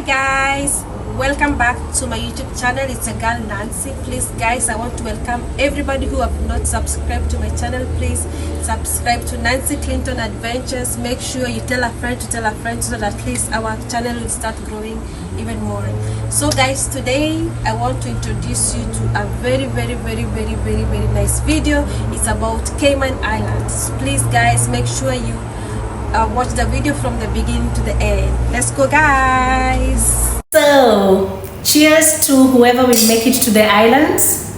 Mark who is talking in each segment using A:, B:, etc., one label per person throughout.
A: guys, welcome back to my YouTube channel. It's a girl Nancy. Please guys, I want to welcome everybody who have not subscribed to my channel. Please subscribe to Nancy Clinton Adventures. Make sure you tell a friend to tell a friend, so that at least our channel will start growing even more. So guys, today I want to introduce you to a very nice video. It's about Cayman Islands. Please guys, make sure you watch the video from the beginning to the end. Let's go guys.
B: So cheers to whoever will make it to the islands,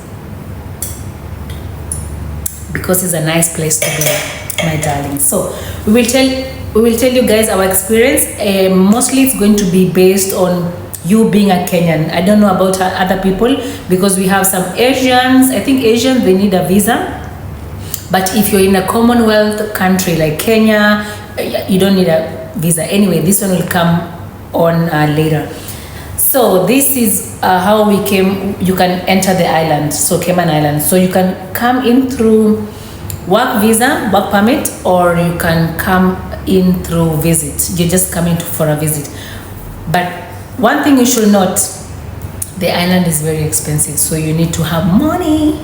B: because it's a nice place to go, my darling. So we will tell you guys our experience. Mostly it's going to be based on you being a Kenyan. I don't know about other people, because we have some Asians. I think Asians, they need a visa. But if you're in a Commonwealth country like Kenya, you don't need a visa. Anyway, this one will come on later. So this is how we came. You can enter the island, so Cayman Island. So you can come in through work visa, work permit, or you can come in through visit. You're just coming for a visit. But one thing you should note, the island is very expensive, so you need to have money.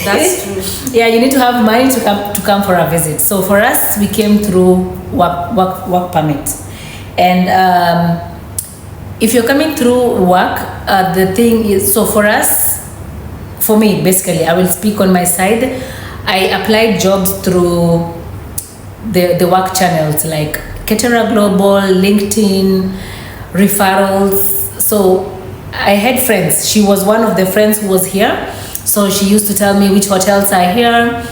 B: That's true. Yeah, you need to have money to come for a visit. So for us, we came through work permit. And if you're coming through work, the thing is, so for us, for me, basically, I will speak on my side. I applied jobs through the work channels like Ketera Global, LinkedIn, referrals. So I had friends. She was one of the friends who was here. So she used to tell me which hotels are here.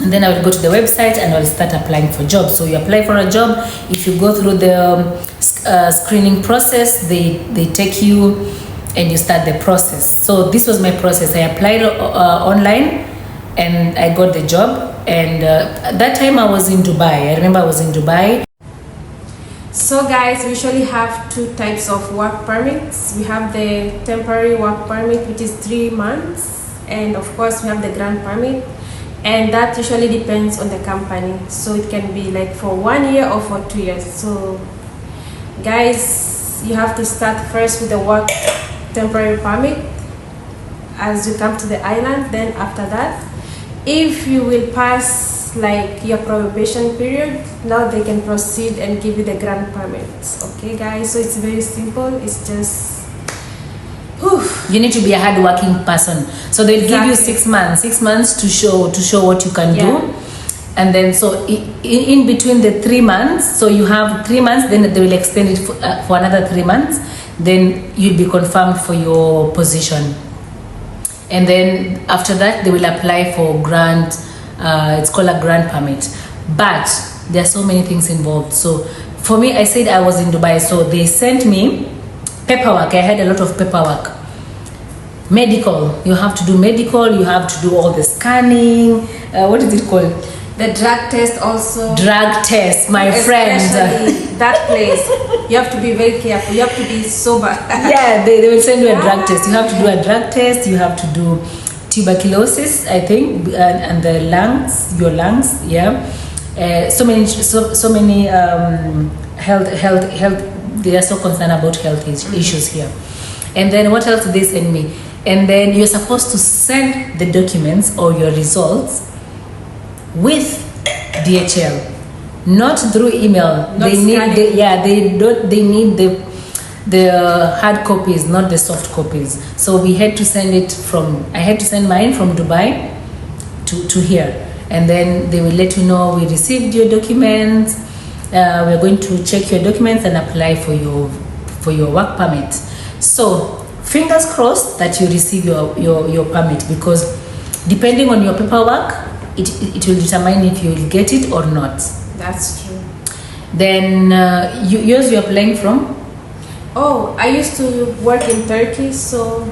B: And then I would go to the website and I will start applying for jobs. So you apply for a job. If you go through the screening process, they take you and you start the process. So this was my process. I applied online and I got the job. And at that time I was in Dubai. I remember I was in Dubai.
A: So guys, we usually have two types of work permits. We have the temporary work permit, which is 3 months. And of course we have the grand permit. And that usually depends on the company. So it can be like for 1 year or for 2 years. So guys, you have to start first with the work temporary permit as you come to the island. Then after that, if you will pass like your probation period, now they can proceed and give you the grand permits. Okay guys, so it's very simple. It's just
B: you need to be a hard-working person. So they'll give you 6 months, 6 months to show what you can do. And then so in between the 3 months, so you have 3 months, then they will extend it for another 3 months. Then you'll be confirmed for your position. And then after that, they will apply for grant. It's called a grant permit. But there are so many things involved. So for me, I said I was in Dubai, so they sent me paperwork. I had a lot of paperwork. Medical, you have to do medical, you have to do all the scanning. What is it called?
A: The drug test also.
B: Drug test, my friend.
A: Especially that place. You have to be very careful. You have to be sober.
B: Yeah, they will send you a drug test. You have to do a drug test. You have to do tuberculosis, I think, and the lungs, your lungs. Yeah, so many health. They are so concerned about health issues here. And then what else did they send me? And then you're supposed to send the documents or your results with DHL, not through email. They need the hard copies, not the soft copies. So we had to send it I had to send mine from Dubai to here. And then they will let you know, we received your documents. We're going to check your documents and apply for your work permit. So fingers crossed that you receive your permit, because depending on your paperwork, it will determine if you will get it or not.
A: That's true.
B: Then yours, you're applying from?
A: Oh, I used to work in Turkey, so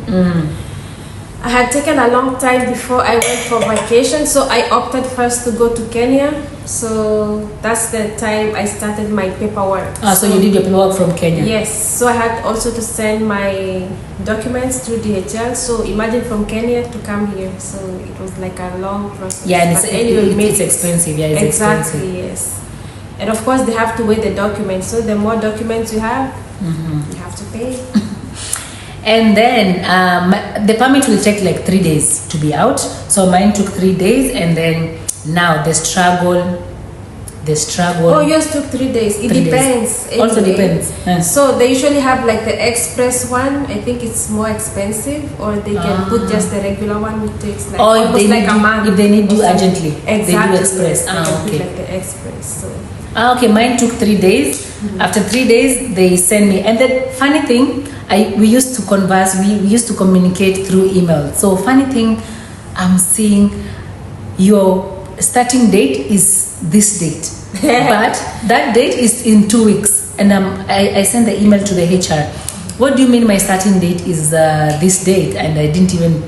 A: I had taken a long time before I went for vacation, so I opted first to go to Kenya. So that's the time I started my paperwork.
B: So you did your paperwork from Kenya?
A: Yes. So I had also to send my documents through DHL. So imagine from Kenya to come here. So it was like a long process.
B: Yeah, and it's expensive. Yeah, it's
A: exactly,
B: expensive.
A: Yes. And of course, they have to weigh the documents. So the more documents you have, you have to pay.
B: And then the permit will take like 3 days to be out. So mine took 3 days, and then now the struggle.
A: Oh, yours took 3 days. It
B: 3 days.
A: depends.
B: Also
A: anyway.
B: depends. Yeah.
A: So they usually have like the express one. I think it's more expensive, or they can put just the regular one, which takes like
B: Or if
A: almost
B: they
A: like
B: need
A: a month.
B: if they need
A: or
B: you
A: something.
B: urgently,
A: Exactly.
B: they do express.
A: They can put
B: Okay.
A: like the express. So.
B: Okay, mine took 3 days. After 3 days, they send me. And the funny thing, we used to converse. We used to communicate through email. So funny thing, I'm seeing your starting date is this date, but that date is in 2 weeks. And I sent the email to the HR. What do you mean my starting date is this date? And I didn't even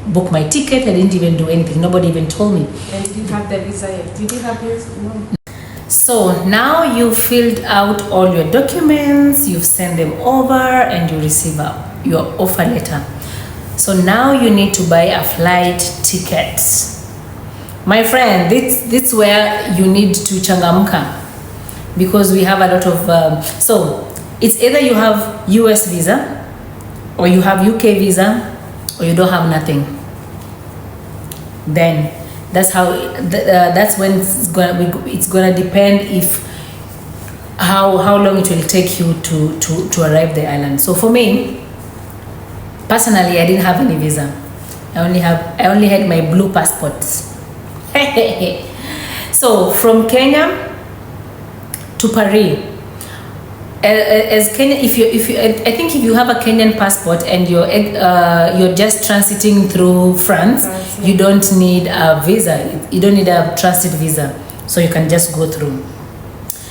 B: book my ticket. I didn't even do anything. Nobody even told me.
A: And did you have the visa yet? Did you have yours? No.
B: So now you filled out all your documents, you've sent them over, and you receive your offer letter. So now you need to buy a flight ticket. My friend, this where you need to changamka, because we have a lot of so it's either you have US visa, or you have UK visa, or you don't have nothing. Then that's how that's when it's gonna depend if how long it will take you to arrive the island. So for me personally, I didn't have any visa. I only had my blue passports. So from Kenya to Paris, as Kenya, if you I think if you have a Kenyan passport and you're just transiting through France, you don't need a visa. You don't need a transit visa, so you can just go through.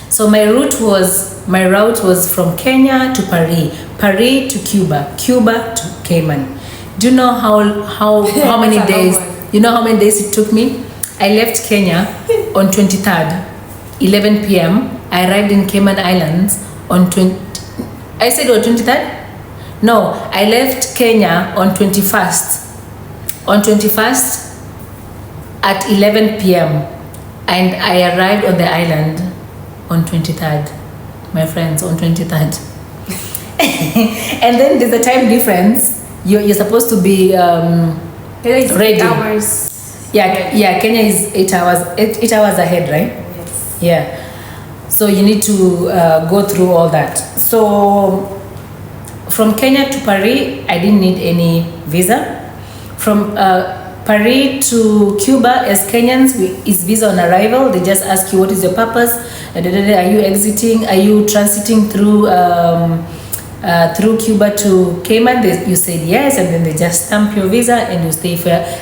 B: So my route was from Kenya to Paris, Paris to Cuba, Cuba to Cayman. Do you know how many days? You know how many days it took me? I left Kenya on 23rd, 11 p.m. I arrived in Cayman Islands on 23rd? No, I left Kenya on 21st. On 21st at 11 p.m. and I arrived on the island on 23rd. My friends, on 23rd. And then there's a time difference. You're supposed to be
A: It's
B: ready.
A: 8 hours.
B: Yeah, Kenya is 8 hours. 8 hours ahead, right?
A: Yes.
B: Yeah. So you need to go through all that. So from Kenya to Paris, I didn't need any visa. From Paris to Cuba, as Kenyans, it's visa on arrival. They just ask you what is your purpose. Are you exiting? Are you transiting through Cuba to Cayman? You said yes, and then they just stamp your visa, and you stay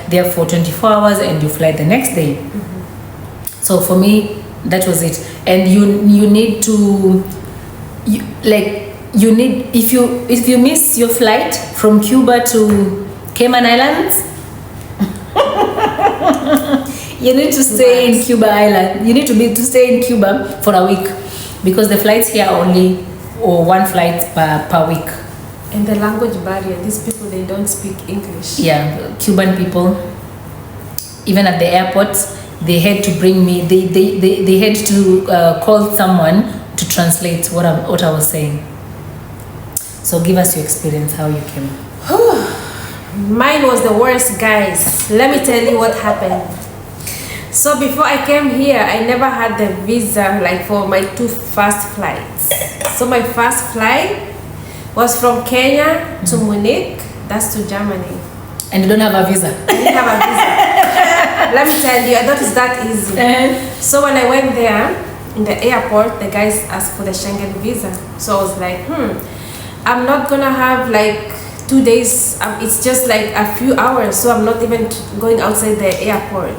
B: there for 24 hours, and you fly the next day. So for me, that was it. And you need to if you miss your flight from Cuba to Cayman Islands, you need to stay in Cuba Island. You need to stay in Cuba for a week, because the flights here are only one flight per week.
A: And the language barrier, these people, they don't speak English.
B: Yeah, Cuban people, even at the airports, they had to bring me, they had to call someone to translate what I was saying. So give us your experience, how you came.
A: Mine was the worst, guys. Let me tell you what happened. So before I came here, I never had the visa like for my 2 first flights. So my first flight was from Kenya to Munich, that's to Germany.
B: And you don't have a visa?
A: I didn't have a visa. Let me tell you, I thought it's that easy. So when I went there, in the airport, the guys asked for the Schengen visa. So I was like, I'm not gonna have like 2 days, it's just like a few hours, so I'm not even going outside the airport.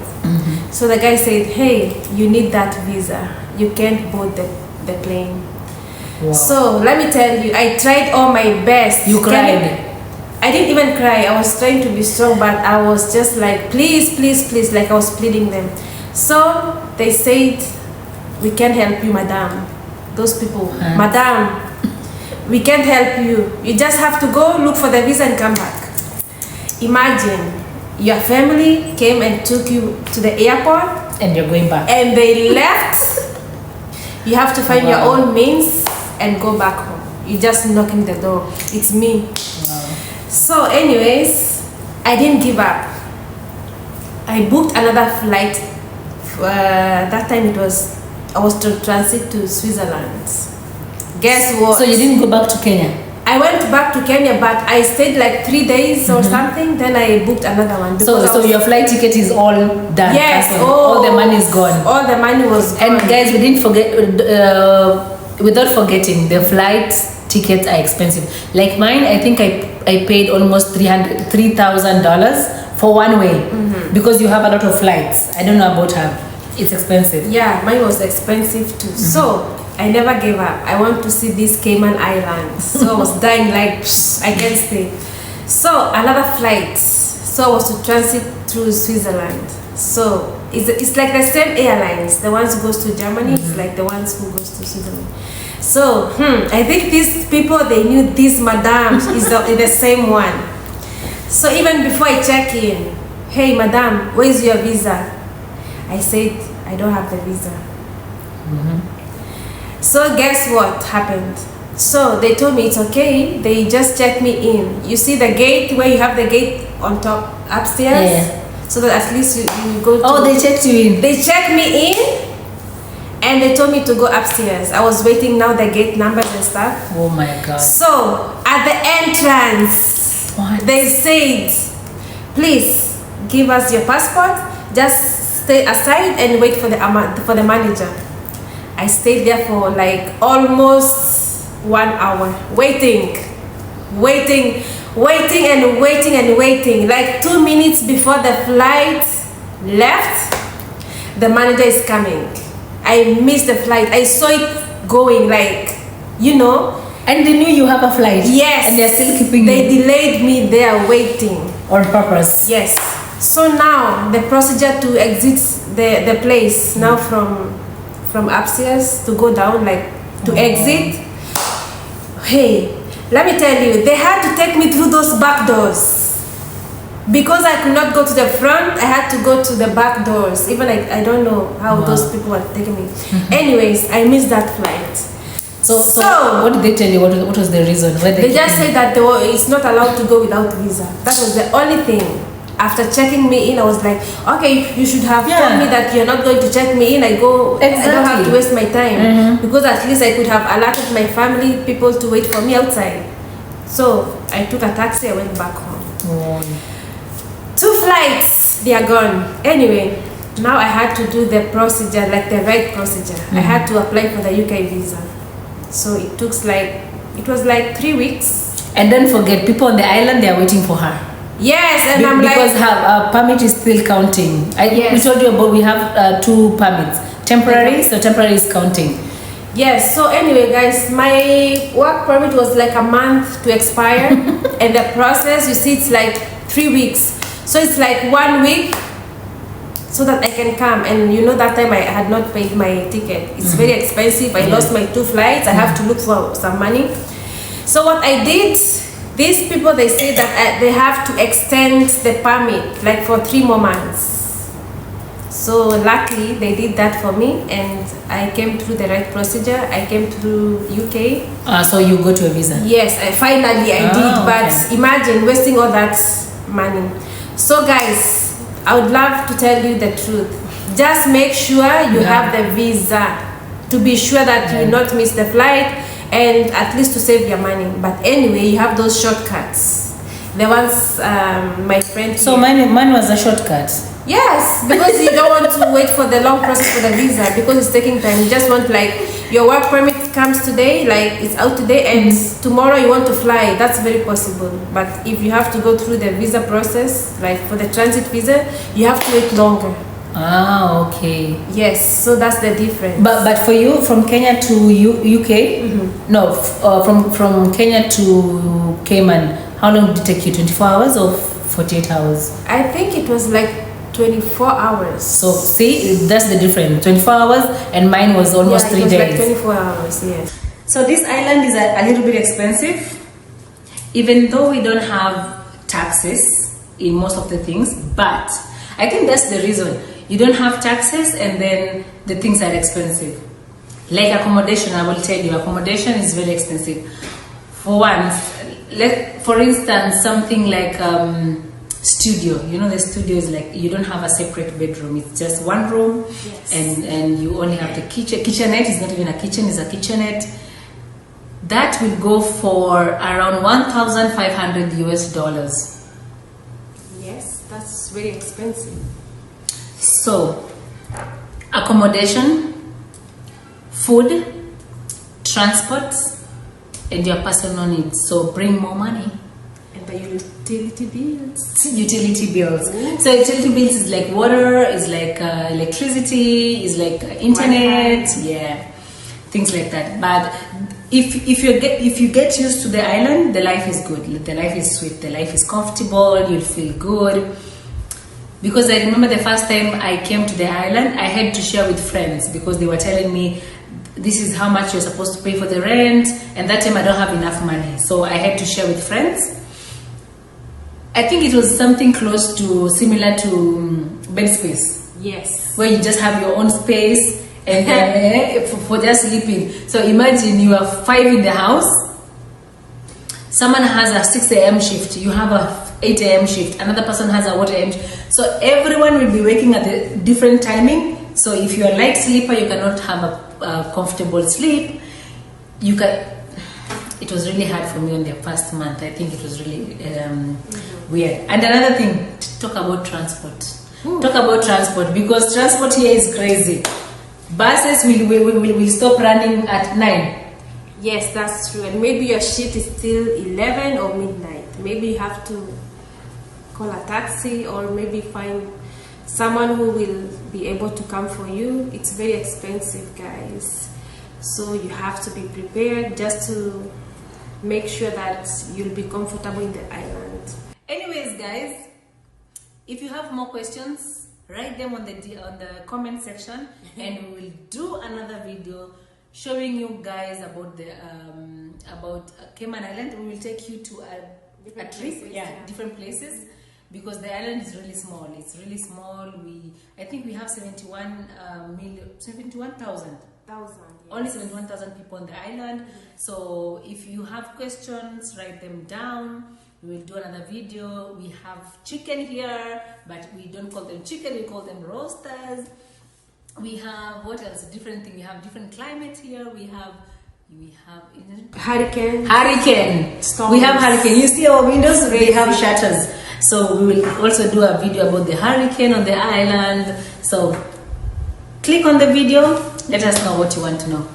A: So the guy said, hey, you need that visa. You can't board the plane.
B: Wow.
A: So let me tell you, I tried all my best.
B: You cried?
A: I didn't even cry. I was trying to be strong, but I was just like, please, please, please, like I was pleading them. So they said, we can't help you, madam. Those people, madam, we can't help you. You just have to go look for the visa and come back. Imagine, your family came and took you to the airport.
B: And you're going back.
A: And they left You have to find your
B: Wow.
A: own means and go back home. You just knocking the door. It's me.
B: Wow.
A: So anyways, I didn't give up. I booked another flight. That time I was to transit to Switzerland. Guess what?
B: So you didn't go back to Kenya?
A: I went back to Kenya, but I stayed like 3 days or something. Then I booked another one.
B: So your flight ticket is all done?
A: Yes,
B: cancelled. All the money is gone.
A: All the money was gone.
B: And guys, we didn't forget, without forgetting, the flight tickets are expensive. Like mine, I think I paid almost $3,000 for one way, because you have a lot of flights. I don't know about her. It's expensive.
A: Yeah, mine was expensive too. So I never gave up. I want to see these Cayman Islands. So I was dying like, I can't stay. So another flight. So I was to transit through Switzerland. So it's like the same airlines. The ones who goes to Germany, it's like the ones who goes to Switzerland. So I think these people, they knew this madam is the same one. So even before I check in, hey madam, where is your visa? I said, I don't have the visa. So guess what happened? So they told me it's okay. They just checked me in. You see the gate where you have the gate on top upstairs?
B: Yeah.
A: So that at least you go to...
B: Oh, they checked you in?
A: They checked me in and they told me to go upstairs. I was waiting now the gate numbers and stuff.
B: Oh my God.
A: So at the entrance,
B: What?
A: they said, please give us your passport. Just stay aside and wait for the manager. I stayed there for like almost 1 hour, waiting. Like 2 minutes before the flight left, the manager is coming. I missed the flight. I saw it going, like, you know.
B: And they knew you have a flight?
A: Yes.
B: And they're still keeping
A: They
B: you?
A: delayed me there waiting.
B: On purpose?
A: Yes. So now the procedure to exit the place now from upstairs to go down, like to exit. Hey, let me tell you, they had to take me through those back doors. Because I could not go to the front, I had to go to the back doors. Even I don't know how those people were taking me. Anyways, I missed that flight.
B: So what did they tell you? What was the reason? Where
A: They just said that it's not allowed to go without visa. That was the only thing. After checking me in, I was like, okay, you should have told me that you're not going to check me in. I don't have to waste my time. Because at least I could have alerted my family, people to wait for me outside. So I took a taxi, I went back home. 2 flights, they are gone. Anyway, now I had to do the procedure, like the right procedure. I had to apply for the UK visa. So it was like 3 weeks.
B: And don't forget, people on the island, they are waiting for her.
A: Yes, and I'm
B: because
A: like...
B: her permit is still counting. We told you about, we have 2 permits. Temporary, so temporary is counting.
A: Yes, so anyway guys, my work permit was like a month to expire. And the process, you see, it's like 3 weeks. So it's like 1 week so that I can come. And you know, that time I had not paid my ticket. It's very expensive. I lost my 2 flights. I have to look for some money. So what I did, these people, they say that they have to extend the permit like for 3 more months. So luckily they did that for me and I came through the right procedure. I came through UK.
B: So you go to a visa?
A: Yes, finally I did. But imagine wasting all that money. So guys, I would love to tell you the truth. Just make sure you have the visa to be sure that you will not miss the flight, and at least to save your money. But anyway, you have those shortcuts. The ones my friend...
B: So mine was a shortcut?
A: Yes, because you don't want to wait for the long process for the visa because it's taking time. You just want, like, your work permit comes today, like it's out today, and tomorrow you want to fly. That's very possible. But if you have to go through the visa process, like for the transit visa, you have to wait longer.
B: Ah, okay.
A: Yes, so that's the difference.
B: But for you, from Kenya to UK, no, from Kenya to Cayman, how long did it take you? 24 hours or 48 hours?
A: I think it was like 24 hours.
B: So see, that's the difference. 24 hours, and mine was almost 3 days.
A: Like 24 hours, yes.
B: So this island is a little bit expensive, even though we don't have taxes in most of the things. But I think that's the reason. You don't have taxes, and then the things are expensive. Like accommodation, I will tell you, accommodation is very expensive. For one, for instance, something like studio. You know, the studio is like you don't have a separate bedroom. It's just one room,
A: Yes.
B: and you only have the kitchen. Kitchenette is not even a kitchen; it's a kitchenette. That will go for around $1,500.
A: Yes, that's very expensive.
B: So, accommodation, food, transport, and your personal needs. So bring more money.
A: And the utility bills.
B: Utility bills. So utility bills is like water, is like electricity, is like internet,
A: Wi-Fi.
B: yeah, things like that. But if you get used to the island, the life is good. The life is sweet. The life is comfortable. You'll feel good. Because I remember the first time I came to the island, I had to share with friends because they were telling me this is how much you're supposed to pay for the rent, and that time I don't have enough money, so I had to share with friends. I think it was something close to similar to bed space,
A: Yes.
B: where you just have your own space and for just sleeping. So imagine you are 5 in the house. Someone has a 6 a.m. shift, you have a 8 a.m. shift, another person has a what a.m. shift. So everyone will be waking at a different timing. So if you are light sleeper, you cannot have a comfortable sleep. You can. It was really hard for me on the first month. I think it was really weird. And another thing, talk about transport. Talk about transport, because transport here is crazy. Buses will stop running at 9.
A: Yes, that's true. And maybe your shift is still 11 or midnight. Maybe you have to call a taxi or maybe find someone who will be able to come for you. It's very expensive, guys. So you have to be prepared just to make sure that you'll be comfortable in the island.
B: Anyways, guys, if you have more questions, write them on the comment section, and we will do another video showing you guys about the Cayman Island. We will take you to a trip,
A: places, yeah.
B: different places, because the island is really small. It's really small. I think we have 71,000. Only 71,000 people on the island. So if you have questions, write them down. We will do another video. We have chicken here, but we don't call them chicken, we call them roasters. We have, what else? Different thing. We have different climate here. We have hurricane.
A: Storms.
B: We have hurricane. You see our windows, they have shutters. So we will also do a video about the hurricane on the island. So click on the video. Let us know what you want to know.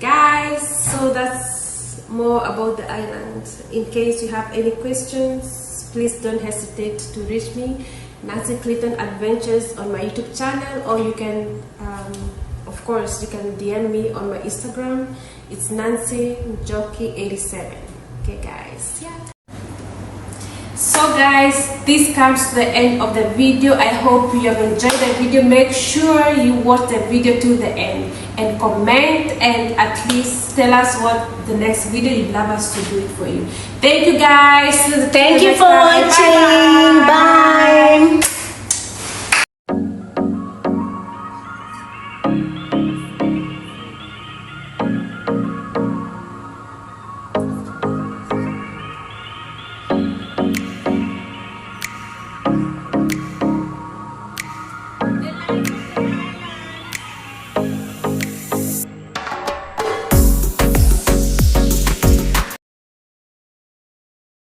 A: Guys, so that's more about the island. In case you have any questions, please don't hesitate to reach me, Nancy Clayton Adventures, on my YouTube channel, or you can of course you can DM me on my Instagram. It's Nancy Jockey 87. Okay guys, yeah. So guys, this comes to the end of the video. I hope you have enjoyed the video. Make sure you watch the video to the end and comment, and at least tell us what the next video you'd love us to do it for you. Thank you guys.
B: Thank you for watching. Bye.
A: Bye.